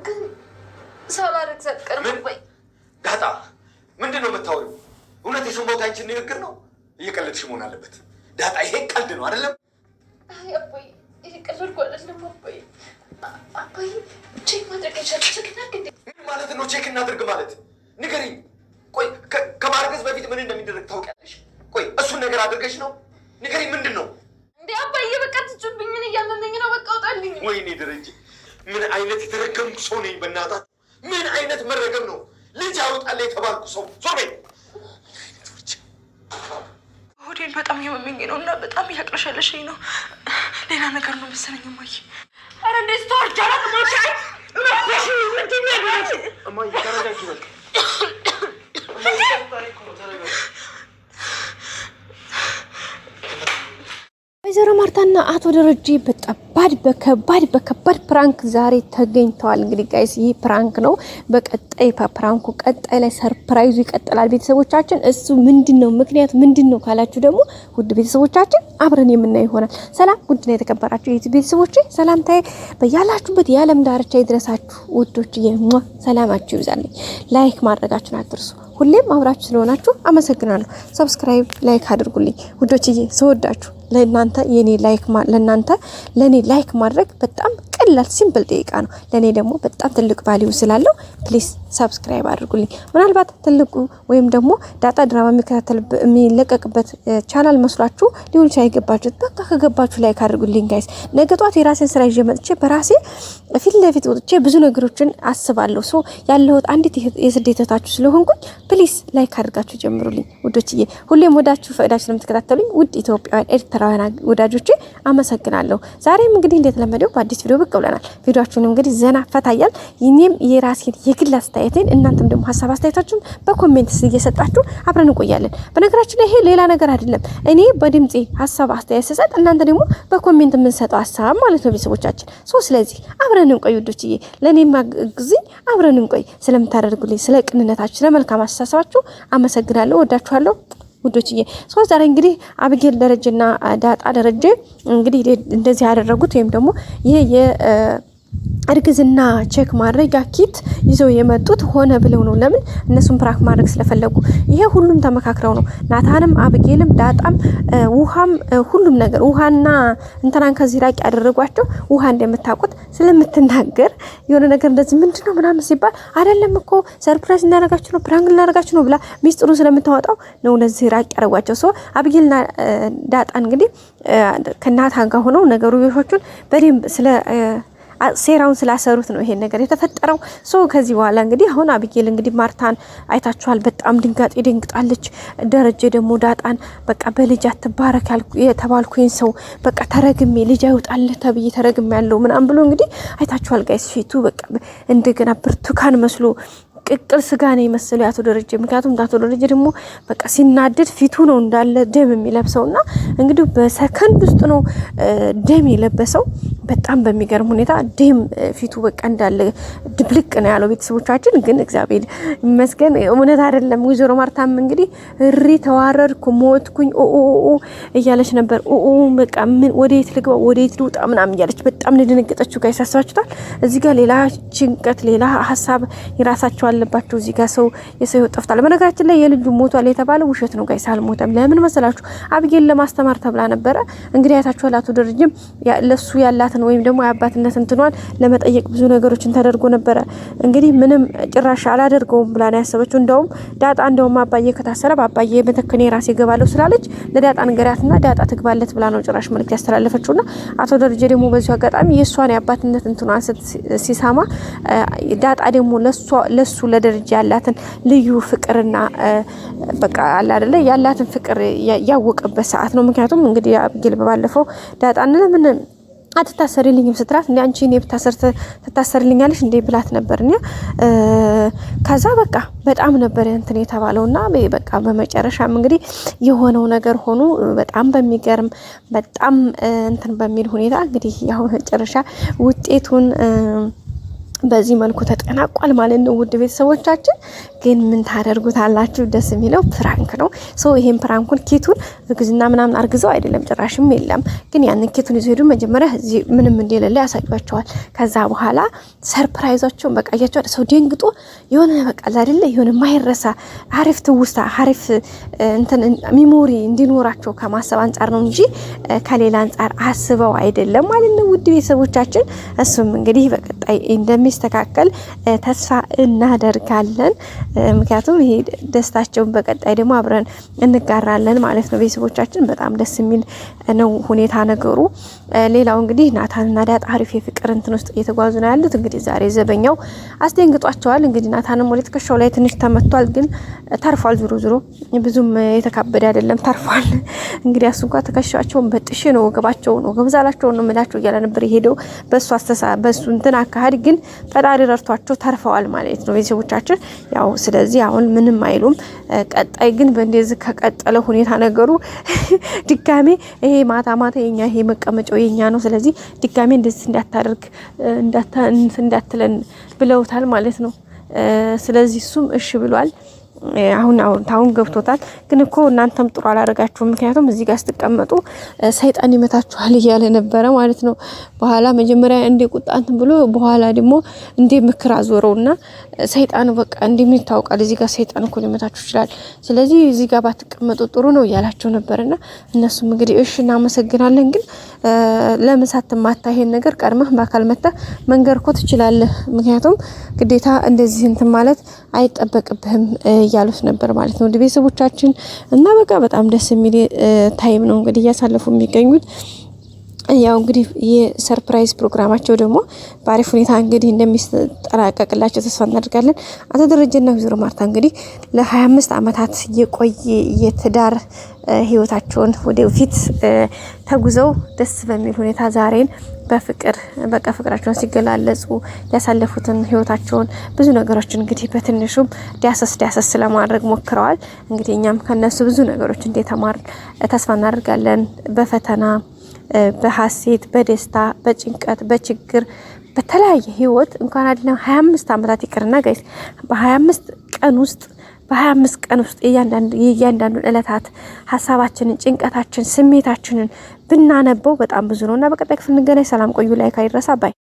ግን ሳላረግ ዘቀር ወይ ዳጣ ምንድነው የምታወሪው? እውነት የሰማሁት አንቺን ንግግር ነው? እየቀለድሽ መሆን አለበት ዳጣ። ይሄ ቀልድ ነው አይደለም? አይ አባዬ፣ ይሄ ቀልድ አይደለም አባዬ። አባዬ ቼክ ማድረግ ይቻላል። ቼክ እናድርግ። ምን ማለት ነው ቼክ እናድርግ ማለት? ንገሪኝ። ቆይ ከማርገዝ በፊት ምን እንደሚደረግ ታውቂያለሽ? ቆይ እሱን ነገር አድርገሽ ነው? ንገሪኝ፣ ምንድን ነው እንዴ? አባዬ በቃ ትጩብኝ። ምን እያመመኝ ነው? በቃ አውጣልኝ። ወይኔ ደረጀ፣ ምን አይነት የተረገምኩ ሰው ነኝ በእናታት። ምን አይነት መረገም ነው? ልጅ አውጣለ የተባልኩ ሰው ሶቤ። ሆዴን በጣም እያመመኝ ነው እና በጣም እያቅለሸለሸኝ ነው። ሌላ ነገር ነው መሰለኝ እማዬ። ኧረ እንዴት ተወርጃላ ማሻይ እማዬ ምንድን ነው? እማዬ ተረጋጊ በቃ። ወይዘሮ ማርታና አቶ ደረጀ በከባድ ፕራንክ ዛሬ ተገኝተዋል። እንግዲህ ጋይስ ይህ ፕራንክ ነው። በቀጣይ ፕራንኩ ቀጣይ ላይ ሰርፕራይዙ ይቀጥላል። ቤተሰቦቻችን እሱ ምንድነው ምክንያቱ ምንድነው ካላችሁ ደግሞ ውድ ቤተሰቦቻችን አብረን የምናየው ይሆናል። ሰላም ውድና የተከበራችሁ የዚህ ቤተሰቦቼ ሰላምታዬ በያላችሁበት የዓለም ዳርቻ ይድረሳችሁ። ውዶችዬ ሰላማችሁ ይብዛልኝ። ላይክ ማድረጋችሁን አትርሱ። ሁሌም አብራችሁ ስለሆናችሁ አመሰግናለሁ። ሰብስክራይብ ላይክ አድርጉልኝ ውዶችዬ፣ ስወዳችሁ ለእናንተ ለኔ ላይክ ማድረግ በጣም ቀላል ሲምፕል ደቂቃ ነው። ለኔ ደግሞ በጣም ትልቅ ቫልዩ ስላለው ፕሊዝ ሰብስክራይብ አድርጉልኝ። ምናልባት ትልቁ ወይም ደግሞ ዳጣ ድራማ የሚለቀቅበት ቻናል መስሏችሁ ሊሆን ሳይገባችሁ በቃ ከገባችሁ ላይክ አድርጉልኝ ጋይስ። ነገ ጧት የራሴን ስራ ይዤ መጥቼ በራሴ ፊት ለፊት ወጥቼ ብዙ ነገሮችን አስባለሁ። ሶ ያለሁት አንዲት የስደታችሁ ስለሆንኩኝ ፕሊዝ ላይክ አድርጋችሁ ጀምሩልኝ ውዶችዬ። ሁሌም ወዳችሁ ፈቅዳችሁ ለምትከታተሉኝ ውድ ኢትዮጵያውያን ኤርትራውያን ወዳጆቼ አመሰግናለሁ። ዛሬም እንግዲህ እንደተለመደው በአዲስ ቪዲዮ ብቅ ብለናል። ቪዲዮአችሁን እንግዲህ ዘና ፈታያል። ይኔም የራሴን የግል አስተያየቴን እናንተም ደግሞ ሀሳብ አስተያየታችሁን በኮሜንት እየሰጣችሁ አብረን እንቆያለን። በነገራችን ላይ ይሄ ሌላ ነገር አይደለም። እኔ በድምጽ ሀሳብ አስተያየት ስሰጥ እናንተ ደግሞ በኮሜንት የምንሰጠው ሀሳብ ማለት ነው ቤተሰቦቻችን። ስለዚህ አብረን እንቆይ ውዶችዬ። ለኔም ማግዙኝ አብረን እንቆይ። ስለምታደርጉልኝ ስለ ቅንነታችሁ ስለመልካም አስተሳሰባችሁ አመሰግናለሁ። ወዳችኋለሁ ውዶችዬ። ዛሬ እንግዲህ አብጌል ደረጀና ዳጣ ደረጀ እንግዲህ እንደዚህ ያደረጉት ወይም ደግሞ ይሄ እርግዝና ቼክ ማድረጊያ ኪት ይዘው የመጡት ሆነ ብለው ነው። ለምን እነሱን ፕራንክ ማድረግ ስለፈለጉ። ይሄ ሁሉም ተመካክረው ነው። ናታንም አብጌልም ዳጣም ውሃም ሁሉም ነገር ውሃና እንተናን ከዚህ ራቅ ያደረጓቸው ውሃ እንደምታውቁት ስለምትናገር የሆነ ነገር እንደዚህ ምንድነው ምናምን ሲባል አይደለም እኮ ሰርፕራይዝ እናደርጋችሁ ነው ፕራንክ እናደርጋችሁ ነው ብላ ሚስጥሩን ስለምታወጣው ነው ለዚህ ራቅ ያደረጓቸው። አብጌልና ዳጣ እንግዲህ ከናታን ጋር ሆነው ነገሩ ይሾቹን በደንብ ስለ ሴራውን ስላሰሩት ነው ይሄን ነገር የተፈጠረው። ከዚህ በኋላ እንግዲህ አሁን አብጌል እንግዲህ ማርታን አይታችኋል። በጣም ድንጋጤ ደንግጣለች። ደረጀ ደግሞ ዳጣን በቃ በልጅ አትባረክ የተባልኩኝ ሰው በቃ ተረግሜ ልጅ አይውጣልህ ተብዬ ተረግሜ ያለው ምናምን ብሎ እንግዲህ አይታችኋል ጋይስ። ፊቱ በቃ እንደገና ብርቱካን መስሎ ቅቅል ስጋ ነው የመሰለው አቶ ደረጀ። ምክንያቱም አቶ ደረጀ ደግሞ በቃ ሲናደድ ፊቱ ነው እንዳለ ደም የሚለብሰውና እንግዲህ በሰከንድ ውስጥ ነው ደም የለበሰው። በጣም በሚገርም ሁኔታ ደም ፊቱ በቃ እንዳለ ድብልቅ ነው ያለው። ቤተሰቦቻችን ግን እግዚአብሔር ይመስገን እውነት አይደለም። ወይዘሮ ማርታም እንግዲህ እሪ ተዋረድኩ ሞትኩኝ እያለች ነበር። በቃ ምን ወዴት ልግባ ወዴት ልውጣ ምናምን እያለች በጣም እንደደነገጠችው ጋር ያሳስባችኋል። እዚህ ጋር ሌላ ጭንቀት ሌላ ሀሳብ ይራሳቸው አለባቸው። እዚህ ጋር የሰው ጠፍቷል። በነገራችን ላይ የልጁ ሞቷል የተባለው ውሸት ነው ጋይስ። አልሞተም። ለምን መሰላችሁ? አብጌል ለማስተማር ተብላ ነበረ። እንግዲህ አይታችኋል። አቶ ደረጀም ለሱ ያላትን ወይም ደግሞ የአባትነት እንትኗን ለመጠየቅ ብዙ ነገሮችን ተደርጎ ነበረ። እንግዲህ ምንም ጭራሽ አላደርገውም ብላ ነው ያሰበችው። እንደውም ዳጣ አባዬ ከታሰረ በአባዬ መተከኔ ራሴ ገባለሁ ስላለች ለዳጣ ንገሪያትና ዳጣ ትግባለት ብላ ነው ጭራሽ መልእክት ያስተላለፈችውና አቶ ደረጀ ደግሞ በዚሁ አጋጣሚ የሷን የአባትነት እንትኗን ሲሳማ ዳጣ ደግሞ ለሱ ለደረጃ ያላትን ልዩ ፍቅርና በቃ አለ አይደለ ያላትን ፍቅር ያወቀበት ሰዓት ነው። ምክንያቱም እንግዲህ አብጌል በባለፈው ዳጣን ለምን አትታሰርልኝም ስትላት እንዴ አንቺ እኔ ብታሰር ትታሰርልኛለሽ እንዴ ብላት ነበርኛ። ከዛ በቃ በጣም ነበር እንትን የተባለውና በቃ በመጨረሻም እንግዲህ የሆነው ነገር ሆኖ በጣም በሚገርም በጣም እንትን በሚል ሁኔታ እንግዲህ ያው መጨረሻ ውጤቱን በዚህ መልኩ ተጠናቋል ማለት ነው። ውድ ቤተሰቦቻችን ግን ምን ታደርጉታላችሁ? ደስ የሚለው ፕራንክ ነው። ይሄን ፕራንኩን ኪቱን እርግዝና ምናምን አርግዘው አይደለም ጭራሽም የለም። ግን ያንን ኪቱን ይዘው ሄዱ። መጀመሪያ እዚህ ምንም እንደሌለ ያሳዩዋቸዋል። ከዛ በኋላ ሰርፕራይዛቸውን በቃ ያያቸው ሰው ደንግጦ የሆነ በቃ አይደለ የሆነ ማይረሳ አሪፍ ትውስታ አሪፍ እንትን ሚሞሪ እንዲኖራቸው ከማሰብ አንጻር ነው እንጂ ከሌላ አንጻር አስበው አይደለም ማለት ነው። ውድ ቤተሰቦቻችን እሱም እንግዲህ በቀጣይ እንደሚስተካከል ተስፋ እናደርጋለን። ምክንያቱም ይሄ ደስታቸውን በቀጣይ ደግሞ አብረን እንጋራለን ማለት ነው። ቤተሰቦቻችን በጣም ደስ የሚል ነው ሁኔታ ነገሩ። ሌላው እንግዲህ ናታንና ዳጣ አሪፍ የፍቅር እንትን ውስጥ እየተጓዙ ነው ያሉት። እንግዲህ ዛሬ ዘበኛው አስደንግጧቸዋል። እንግዲህ ናታንም ወደ ትከሻው ላይ ትንሽ ተመቷል፣ ግን ተርፏል። ዙሮ ዙሮ ብዙም የተካበደ አይደለም፣ ተርፏል። እንግዲህ እሱ እንኳን ትከሻቸውን በጥሽ ነው ወገባቸውን ወገብዛላቸውን ነው ምላቸው እያለ ነበር የሄደው በሱ እንትን አካሄድ፣ ግን ፈጣሪ ረድቷቸው ተርፈዋል ማለት ነው ቤተሰቦቻችን። ያው ስለዚህ አሁን ምንም አይሉም። ቀጣይ ግን በእንደዚህ ከቀጠለ ሁኔታ ነገሩ ድጋሜ ይሄ ማታ ማታ የኛ ይሄ መቀመጫው የኛ ነው፣ ስለዚህ ድጋሜ እንደዚህ እንዳታደርግ እንዳትለን ብለውታል ማለት ነው። ስለዚህ እሱም እሺ ብሏል። አሁን ገብቶታል። ግን እኮ እናንተም ጥሩ አላደረጋችሁም፣ ምክንያቱም እዚህ ጋር ስትቀመጡ ሰይጣን ይመታችኋል እያለ ነበረ ማለት ነው። በኋላ መጀመሪያ እንደ ቁጣ እንትን ብሎ በኋላ ደግሞ እንደ ምክር አዞረውና ሰይጣን በቃ እንደምን ይታወቃል እዚህ ጋር ሰይጣን እኮ ሊመታችሁ ይችላል፣ ስለዚህ እዚህ ጋር ባትቀመጡ ጥሩ ነው እያላቸው ነበርና እነሱም እንግዲህ እሺ እናመሰግናለን፣ ግን ለምን ሳትማታ ይሄን ነገር ቀድመህ በአካል መጣ መንገር እኮ ትችላለህ፣ ምክንያቱም ግዴታ እንደዚህ እንትን ማለት አይጠበቅብህም እያሉት ነበር ማለት ነው። ቤተሰቦቻችን እና በቃ በጣም ደስ የሚል ታይም ነው እንግዲህ እያሳለፉ የሚገኙት። ያው እንግዲህ የሰርፕራይዝ ፕሮግራማቸው ደግሞ በአሪፍ ሁኔታ እንግዲህ እንደሚጠናቀቅላቸው ተስፋ እናደርጋለን። አቶ ደረጀና ወይዘሮ ማርታ እንግዲህ ለ25 ዓመታት የቆየ የትዳር ህይወታቸውን ወደፊት ተጉዘው ደስ በሚል ሁኔታ ዛሬን በፍቅር በቃ ፍቅራቸውን ሲገላለጹ ያሳለፉትን ህይወታቸውን ብዙ ነገሮችን እንግዲህ በትንሹም ዳሰስ ለማድረግ ሞክረዋል። እንግዲህ እኛም ከነሱ ብዙ ነገሮች እንደተማር ተስፋ እናደርጋለን። በፈተና በሐሴት በደስታ በጭንቀት በችግር በተለያየ ህይወት እንኳን አይደለም 25 ዓመታት ይቅርና ጋይስ በ25 ቀን ውስጥ የእያንዳንዱን እለታት ሀሳባችንን፣ ጭንቀታችን፣ ስሜታችንን ብናነበው በጣም ብዙ ነውና በቀጣይ ክፍል እንገናኝ። ሰላም ቆዩ። ላይክ አይረሳ ባይ